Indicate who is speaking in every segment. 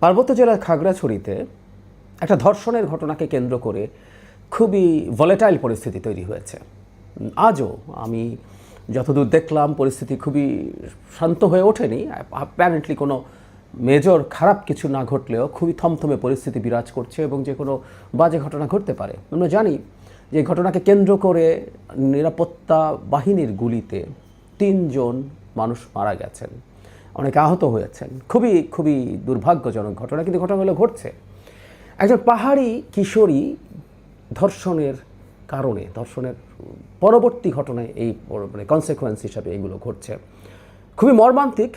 Speaker 1: পার্বত্য জেলার খাগড়াছড়িতে একটা ধর্ষণের ঘটনাকে কেন্দ্র করে খুবই ভলেটাইল পরিস্থিতি তৈরি হয়েছে। আজও আমি যতদূর দেখলাম পরিস্থিতি খুবই শান্ত হয়ে ওঠেনি। অ্যাপারেন্টলি কোনো মেজর খারাপ কিছু না ঘটলেও খুবই থমথমে পরিস্থিতি বিরাজ করছে এবং যে কোনো বাজে ঘটনা ঘটতে পারে। আমরা জানি যে ঘটনাকে কেন্দ্র করে নিরাপত্তা বাহিনীর গুলিতে 3 জন মানুষ মারা গেছেন, অনেকে আহত হয়েছেন। খুবই খুবই দুর্ভাগ্যজনক ঘটনা, কিন্তু ঘটনাগুলো ঘটছে। একজন পাহাড়ি কিশোরী ধর্ষণের কারণে, ধর্ষণের পরবর্তী ঘটনায় এই মানে কনসিকুয়েন্স হিসাবে এইগুলো ঘটছে। খুবই মর্মান্তিক,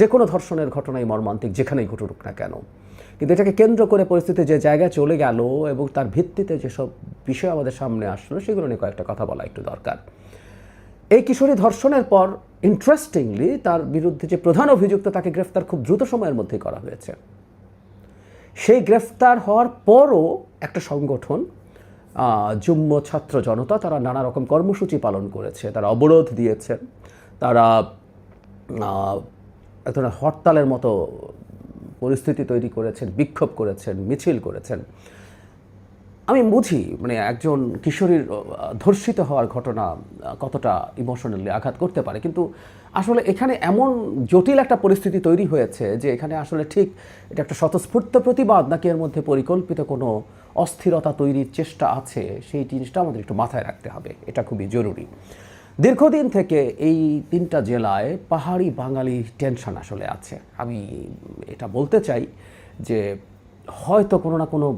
Speaker 1: যে কোনো ধর্ষণের ঘটনাই মর্মান্তিক যেখানেই ঘটুক না কেন। কিন্তু এটাকে কেন্দ্র করে পরিস্থিতি যে জায়গায় চলে গেল এবং তার ভিত্তিতে যেসব বিষয় আমাদের সামনে আসলো সেগুলো নিয়ে কয়েকটা কথা বলা একটু দরকার। এই কিশোরী ধর্ষণের পর ইন্টারেস্টিংলি তার বিরুদ্ধে যে প্রধান অভিযুক্ত তাকে গ্রেফতার খুব দ্রুত সময়ের মধ্যেই করা হয়েছে। সেই গ্রেফতার হওয়ার পরও একটা সংগঠন যুগ্ম ছাত্র জনতা তারা নানা রকম কর্মসূচি পালন করেছে, তারা অবরোধ দিয়েছেন, তারা এক ধরনের হরতালের মতো পরিস্থিতি তৈরি করেছেন, বিক্ষোভ করেছেন, মিছিল করেছেন। আমি বুঝি মানে একজন কিশোরীর ধর্ষিত হওয়ার ঘটনা কতটা ইমোশনালি আঘাত করতে পারে, কিন্তু আসলে এখানে এমন জটিল একটা পরিস্থিতি তৈরি হয়েছে যে এখানে আসলে ঠিক এটা একটা স্বতঃস্ফূর্ত প্রতিবাদ নাকি এর মধ্যে পরিকল্পিত কোনো অস্থিরতা তৈরির চেষ্টা আছে, সেই জিনিসটা আমাদের একটু মাথায় রাখতে হবে। এটা খুবই জরুরি। দীর্ঘদিন থেকে এই 3টা জেলায় পাহাড়ি বাঙালি টেনশন আসলে আছে। আমি এটা বলতে চাই যে হয়তো কোনো না কোনো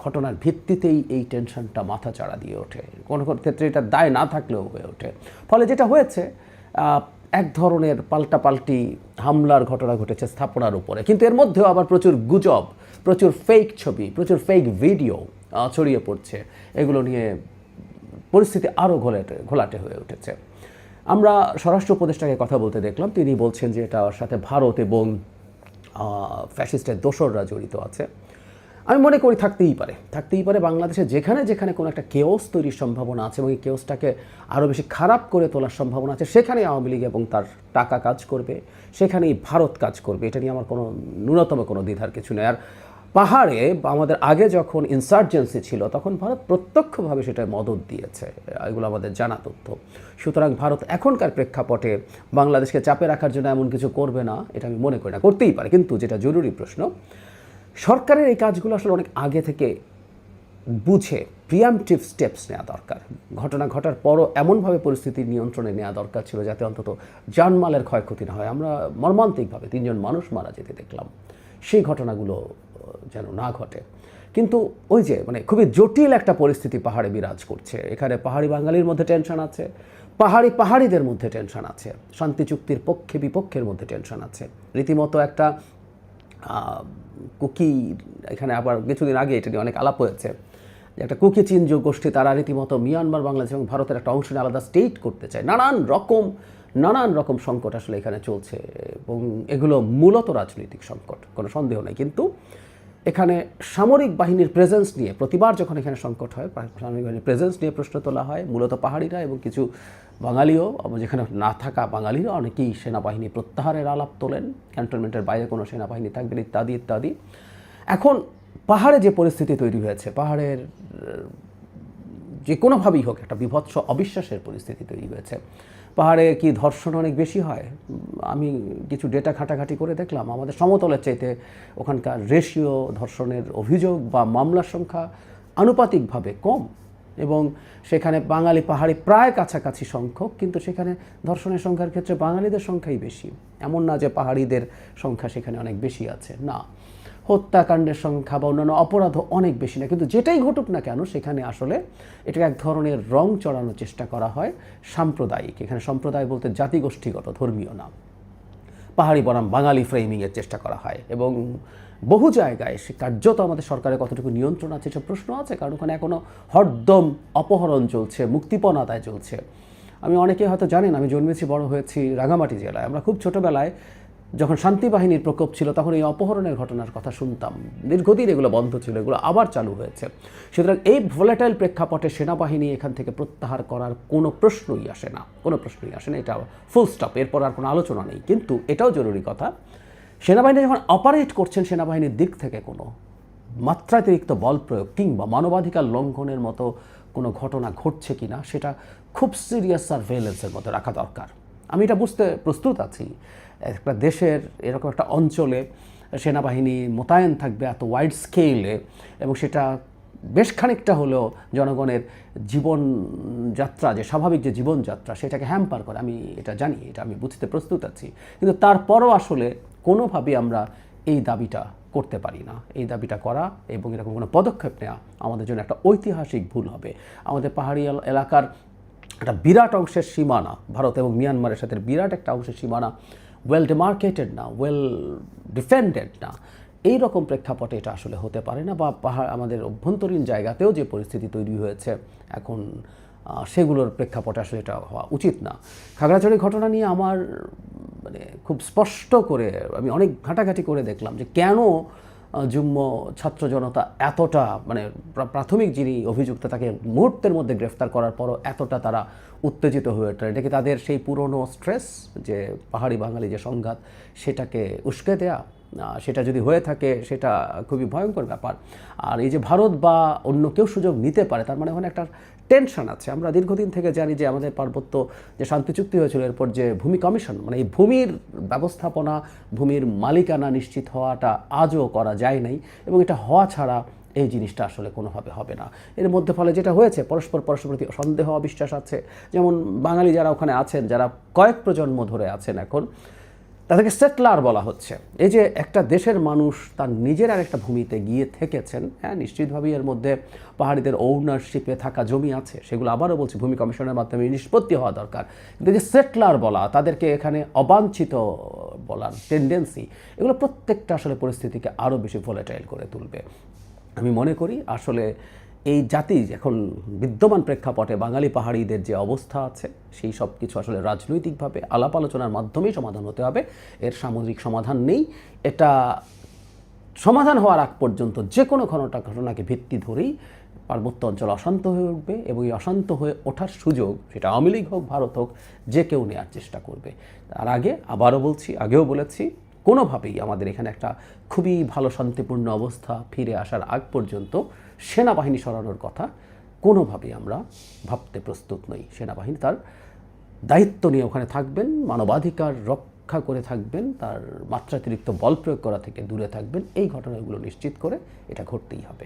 Speaker 1: ঘটনার ভিত্তিতেই এই টেনশনটা মাথা চাড়া দিয়ে ওঠে, কোনো কোনো ক্ষেত্রে এটা দায় না থাকলেও হয়ে ওঠে। ফলে যেটা হয়েছে এক ধরনের পাল্টাপাল্টি হামলার ঘটনা ঘটেছে স্থাপনার উপরে, কিন্তু এর মধ্যেও আবার প্রচুর গুজব, প্রচুর ফেক ছবি, প্রচুর ফেক ভিডিও ছড়িয়ে পড়ছে। এগুলো নিয়ে পরিস্থিতি আরও ঘোলাটে হয়ে উঠেছে। আমরা স্বরাষ্ট্র উপদেষ্টাকে কথা বলতে দেখলাম, তিনি বলছেন যে এটার সাথে ভারত এবং ফ্যাসিস্টের দোসররা জড়িত আছে। আমি মনে করি থাকতেই পারে বাংলাদেশে যেখানে যেখানে কোনো একটা কেওস তৈরির সম্ভাবনা আছে এবং এই কেওসটাকে আরও বেশি খারাপ করে তোলার সম্ভাবনা আছে, সেখানেই আওয়ামী লীগ এবং তার টাকা কাজ করবে, সেখানেই ভারত কাজ করবে। এটা নিয়ে আমার কোনো ন্যূনতম কোনো দ্বিধার কিছু নেই। আর পাহাড়ে আমাদের আগে যখন ইনসার্জেন্সি ছিল তখন ভারত প্রত্যক্ষভাবে সেটা মদত দিয়েছে, এগুলো আমাদের জানা তথ্য। সুতরাং ভারত এখনকার প্রেক্ষাপটে বাংলাদেশকে চাপে রাখার জন্য এমন কিছু করবে না, এটা আমি মনে করি না। করতেই পারে, কিন্তু যেটা জরুরি প্রশ্ন, সরকারের এই কাজগুলো আসলে অনেক আগে থেকে বুঝে প্রিএমপ্টিভ স্টেপস নেওয়া দরকার। ঘটনা ঘটার পরও এমনভাবে পরিস্থিতি নিয়ন্ত্রণে নেওয়া দরকার ছিল যাতে অন্তত জানমালের ক্ষয়ক্ষতি না হয়। আমরা মর্মান্তিকভাবে 3 জন মানুষ মারা যেতে দেখলাম, সেই ঘটনাগুলো যেন না ঘটে। কিন্তু ওই যে মানে খুবই জটিল একটা পরিস্থিতি পাহাড়ে বিরাজ করছে। এখানে পাহাড়ি বাঙালির মধ্যে টেনশন আছে, পাহাড়িদের মধ্যে টেনশন আছে, শান্তি চুক্তির পক্ষে বিপক্ষের মধ্যে টেনশন আছে। রীতিমতো একটা কুকি, এখানে আবার কিছুদিন আগে এটা নিয়ে অনেক আলাপ হয়েছে যে একটা কুকি চিনজো গোষ্ঠী, তারা রীতিমতো মিয়ানমার, বাংলাদেশ এবং ভারতের একটা অংশ নিয়ে আলাদা স্টেট করতে চায়। নানান রকম সংকট আসলে এখানে চলছে এবং এগুলো মূলত রাজনৈতিক সংকট, কোনো সন্দেহ নেই। কিন্তু এখানে সামরিক বাহিনীর প্রেজেন্স নিয়ে প্রতিবার যখন এখানে সংকট হয়, সামরিক বাহিনীর প্রেজেন্স নিয়ে প্রশ্ন তোলা হয়। মূলত পাহাড়িরা এবং কিছু বাঙালিও, যেখানে না থাকা বাঙালিরা অনেকেই সেনাবাহিনী প্রত্যাহারের আলাপ তোলেন, ক্যান্টনমেন্টের বাইরে কোনো সেনাবাহিনী থাকবেন ইত্যাদি ইত্যাদি। এখন পাহাড়ে যে পরিস্থিতি তৈরি হয়েছে, পাহাড়ের যে কোনোভাবেই হোক একটা বিভৎস অবিশ্বাসের পরিস্থিতি তৈরি হয়েছে। পাহাড়ে কি ধর্ষণ অনেক বেশি হয়? আমি কিছু ডেটা ঘাটাঘাটি করে দেখলাম আমাদের সমতলের চাইতে ওখানকার রেশিও ধর্ষণের অভিযোগ বা মামলার সংখ্যা আনুপাতিকভাবে কম, এবং সেখানে বাঙালি পাহাড়ি প্রায় কাছাকাছি সংখ্যক, কিন্তু সেখানে ধর্ষণের সংখ্যার ক্ষেত্রে বাঙালিদের সংখ্যাই বেশি। এমন না যে পাহাড়িদের সংখ্যা সেখানে অনেক বেশি আছে, না। হত্যাকাণ্ডের সংখ্যা বা অন্যান্য অপরাধও অনেক বেশি না, কিন্তু যেটাই ঘটুক না কেন সেখানে আসলে এটাকে এক ধরনের রং চড়ানোর চেষ্টা করা হয় সাম্প্রদায়িক। এখানে সম্প্রদায় বলতে জাতিগোষ্ঠীগত, ধর্মীয় না। পাহাড়ি বনাম বাঙালি ফ্রেমিংয়ের চেষ্টা করা হয় এবং বহু জায়গায় সে কার্যত আমাদের সরকারের কতটুকু নিয়ন্ত্রণ আছে এসব প্রশ্ন আছে, কারণ ওখানে এখনও হরদম অপহরণ চলছে, মুক্তিপণ আদায় চলছে। আমি অনেকে হয়তো জানেন, আমি জন্মেছি বড় হয়েছি রাঙামাটি জেলায়। আমরা খুব ছোটোবেলায় যখন শান্তি বাহিনীর প্রকোপ ছিল তখন এই অপহরণের ঘটনার কথা শুনতাম। দীর্ঘদিন এগুলো বন্ধ ছিল, এগুলো আবার চালু হয়েছে। সুতরাং এই ভোলাটাইল প্রেক্ষাপটে সেনাবাহিনী এখান থেকে প্রত্যাহার করার কোনো প্রশ্নই আসে না, এটা ফুল স্টপ, এরপর আর কোনো আলোচনা নেই। কিন্তু এটাও জরুরি কথা, সেনাবাহিনী যখন অপারেট করছেন, সেনাবাহিনীর দিক থেকে কোনো মাত্রাতিরিক্ত বল প্রয়োগ কিংবা মানবাধিকার লঙ্ঘনের মতো কোনো ঘটনা ঘটছে কিনা সেটা খুব সিরিয়াস সার্ভেলেন্সের মধ্যে রাখা দরকার। আমি এটা বুঝতে প্রস্তুত আছি, একটা দেশের এরকম একটা অঞ্চলে সেনাবাহিনী মোতায়েন থাকবে এত ওয়াইড স্কেলে, এবং সেটা বেশ খানিকটা হলেও জনগণের জীবনযাত্রা, যে স্বাভাবিক যে জীবনযাত্রা, সেটাকে হ্যাম্পার করে। আমি এটা জানি, এটা আমি বুঝতে প্রস্তুত আছি, কিন্তু তারপরও আসলে কোনোভাবেই আমরা এই দাবিটা করতে পারি না। এই দাবিটা করা এবং এরকম কোনো পদক্ষেপ নেওয়া আমাদের জন্য একটা ঐতিহাসিক ভুল হবে। আমাদের পাহাড়ি এলাকার একটা বিরাট অংশের সীমানা, ভারত এবং মিয়ানমারের সাথে বিরাট একটা অংশের সীমানা ওয়েল ডিমার্কেটেড না, ওয়েল ডিফেন্ডেড না। এই রকম প্রেক্ষাপটে এটা আসলে হতে পারে না, বা পাহাড় আমাদের অভ্যন্তরীণ জায়গাতেও যে পরিস্থিতি তৈরি হয়েছে এখন, সেগুলোর প্রেক্ষাপটে আসলে এটা হওয়া উচিত না। খাগড়াছড়ির ঘটনা নিয়ে আমার মানে খুব স্পষ্ট করে আমি অনেক ঘাটাঘাটি করে দেখলাম যে কেন যুগ্ম ছাত্র জনতা এতটা, মানে প্রাথমিক যিনি অভিযুক্ত তাকে মুহূর্তের মধ্যে গ্রেফতার করার পরও এতটা তারা উত্তেজিত হয়ে ওঠে। এটা কি তাদের সেই পুরনো স্ট্রেস, যে পাহাড়ি বাঙালি যে সংঘাত, সেটাকে উস্কে দেয়া? সেটা যদি হয়ে থাকে সেটা খুবই ভয়ঙ্কর ব্যাপার। আর এই যে ভারত বা অন্য কেউ সুযোগ নিতে পারে, তার মানে ওখানে একটা টেনশন আছে। আমরা দীর্ঘদিন থেকে জানি যে আমাদের পার্বত্য যে শান্তি চুক্তি হয়েছিল, এরপর যে ভূমি কমিশন, মানে এই ভূমির ব্যবস্থাপনা, ভূমির মালিকানা নিশ্চিত হওয়াটা আজও করা যায় নাই, এবং এটা হওয়া ছাড়া এই জিনিসটা আসলে কোনোভাবে হবে না। এর মধ্যে ফলে যেটা হয়েছে, পরস্পর প্রতি সন্দেহ অবিশ্বাস আছে। যেমন বাঙালি যারা ওখানে আছেন, যারা কয়েক প্রজন্ম ধরে আছেন, এখন তাদেরকে সেটলার বলা হচ্ছে। এই যে একটা দেশের মানুষ তার নিজের আর একটা ভূমিতে গিয়ে থেকেছেন, হ্যাঁ নিশ্চিতভাবেই এর মধ্যে পাহাড়িদের ওনারশিপে থাকা জমি আছে, সেগুলো আবারও বলছি ভূমি কমিশনের মাধ্যমে নিষ্পত্তি হওয়া দরকার। কিন্তু যে সেটলার বলা, তাদেরকে এখানে অবাঞ্ছিত বলার টেন্ডেন্সি, এগুলো প্রত্যেকটা আসলে পরিস্থিতিকে আরও বেশি ভোলাটাইল করে তুলবে। আমি মনে করি আসলে এই জাতি এখন বিদ্যমান প্রেক্ষাপটে বাঙালি পাহাড়িদের যে অবস্থা আছে, সেই সব কিছু আসলে রাজনৈতিকভাবে আলাপ আলোচনার মাধ্যমেই সমাধান হতে হবে। এর সামগ্রিক সমাধান নেই। এটা সমাধান হওয়ার আগ পর্যন্ত যে কোনো ঘটনাকে ভিত্তি ধরেই পার্বত্য অঞ্চল অশান্ত হয়ে উঠবে, এবং এই অশান্ত হয়ে ওঠার সুযোগ সেটা আওয়ামী লীগ হোক, ভারত হোক, যে কেউ নেওয়ার চেষ্টা করবে। তার আগে আবারও বলছি, আগেও বলেছি, কোনোভাবেই আমাদের এখানে একটা খুবই ভালো শান্তিপূর্ণ অবস্থা ফিরে আসার আগ পর্যন্ত সেনাবাহিনী সরানোর কথা কোনোভাবেই আমরা ভাবতে প্রস্তুত নই। সেনাবাহিনী তার দায়িত্ব নিয়ে ওখানে থাকবেন, মানবাধিকার রক্ষা করে থাকবেন, তার মাত্রাতিরিক্ত বল প্রয়োগ করা থেকে দূরে থাকবেন। এই ঘটনাগুলো নিশ্চিত করে এটা ঘটতেই হবে।